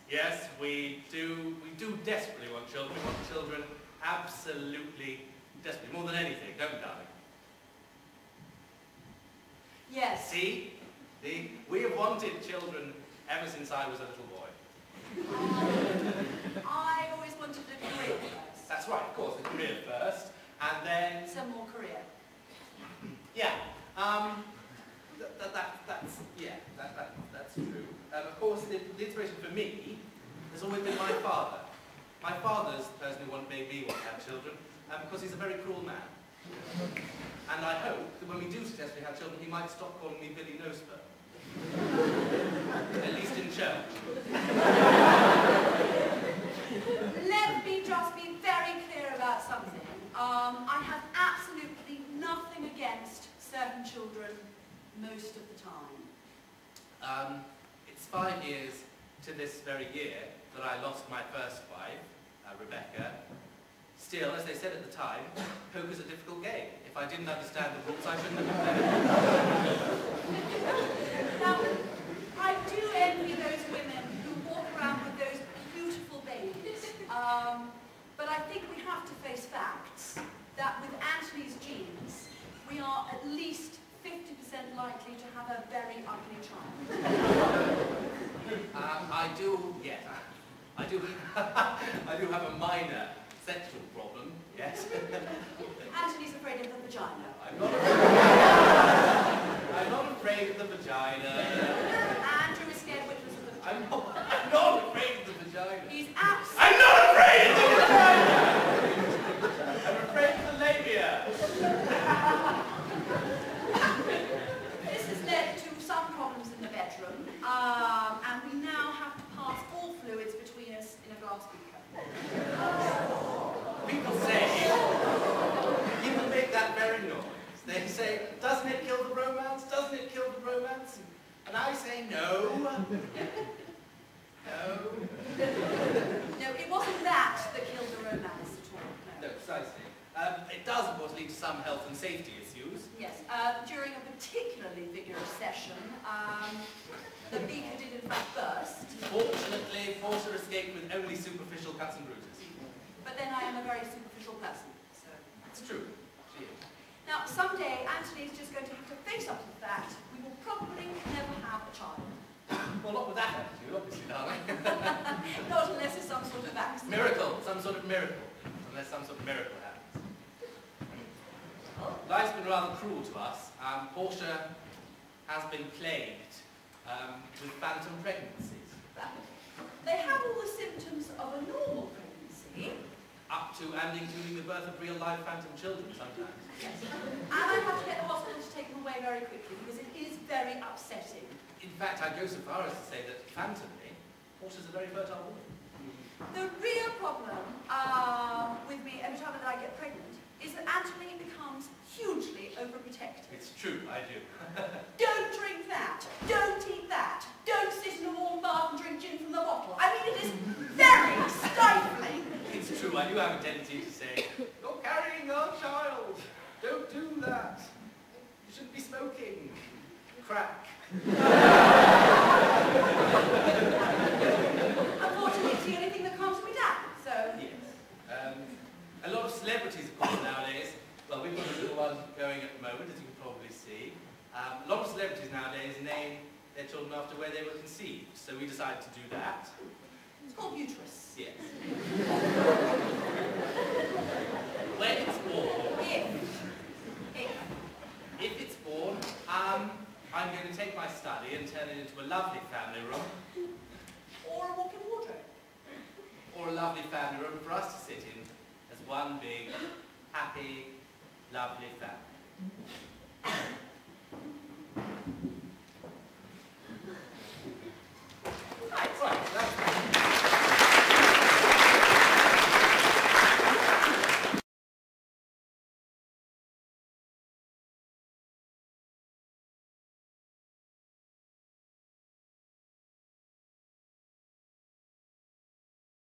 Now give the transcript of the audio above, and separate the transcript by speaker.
Speaker 1: Yes, we do desperately want children. We want children absolutely desperately, more than anything, don't we, darling?
Speaker 2: Yes.
Speaker 1: See? We have wanted children ever since I was a little boy.
Speaker 2: I always wanted a career first.
Speaker 1: That's right, of course, a career first, and then...
Speaker 2: Some more career.
Speaker 1: Yeah, that's true. Of course, the inspiration for me has always been my father. My father's the person who made me want to have children, because he's a very cruel man. And I hope that when we do successfully have children, he might stop calling me Billy Nosfer. At least in church.
Speaker 2: Let me just be very clear about something. I have absolutely nothing against certain children most of the time.
Speaker 1: It's 5 years to this very year that I lost my first wife, Rebecca. Still, as they said at the time, poker's a difficult game. If I didn't understand the rules, I shouldn't have been playing.
Speaker 2: Now, I do envy those women who walk around with those beautiful babies. But I think we have to face facts that with Anthony's genes, we are at least 50% likely to have a very ugly child.
Speaker 1: I do have a minor sexual problem, yes.
Speaker 2: Anthony's afraid of the vagina.
Speaker 1: I'm not afraid of the vagina.
Speaker 2: Andrew is scared witless of the vagina.
Speaker 1: I'm not afraid of the vagina.
Speaker 2: He's absolutely...
Speaker 1: I'm not afraid of the vagina! I'm afraid of the labia.
Speaker 2: This has led to some problems in the bedroom, and we now have to pass all fluids between us in a glass beaker.
Speaker 1: People make that very noise. They say, doesn't it kill the romance? Doesn't it kill the romance? And I say, no. No.
Speaker 2: No, it wasn't that killed the romance at all.
Speaker 1: No, precisely. It does, of course, lead to some health and safety issues.
Speaker 2: Yes, during a particularly vigorous session, the beaker did in fact burst.
Speaker 1: Fortunately, Portia escaped with only superficial cuts and bruises.
Speaker 2: But then I am a very superficial person, so...
Speaker 1: It's true. She is.
Speaker 2: Now, someday, Anthony is just going to have to face up to the fact we will probably never have a child.
Speaker 1: Well, not with that attitude, obviously, darling.
Speaker 2: Not unless it's some sort of accident.
Speaker 1: Miracle, some sort of miracle. Unless some sort of miracle happens. Life's been rather cruel to us. Portia has been plagued with phantom pregnancies.
Speaker 2: They have all the symptoms of a normal pregnancy.
Speaker 1: Up to and including the birth of real-life phantom children sometimes.
Speaker 2: Yes. And I have to get the hospital to take them away very quickly because it is very upsetting.
Speaker 1: In fact, I'd go so far as to say that, phantomly, Portia's a very fertile woman.
Speaker 2: The real problem with me every time that I get pregnant is that Anthony becomes hugely overprotective.
Speaker 1: It's true, I do.
Speaker 2: Don't drink that. Don't eat that. Don't sit in a warm bath and drink gin from the bottle. I mean, it is very stifling.
Speaker 1: It's true, I do have a tendency to say, you're carrying our child. Don't do that. You shouldn't be smoking. Crack.
Speaker 2: Unfortunately, it's the only thing that calms me down, so...
Speaker 1: Yes. A lot of celebrities, of course, nowadays, well, we've got a little one going at the moment, as you can probably see. A lot of celebrities nowadays name their children after where they were conceived, so we decided to do that.
Speaker 2: It's called uterus.
Speaker 1: Yes. When it's born... If it's born, I'm going to take my study and turn it into a lovely family room.
Speaker 2: Or a walk-in wardrobe.
Speaker 1: Or a lovely family room for us to sit in as one big, happy, lovely family.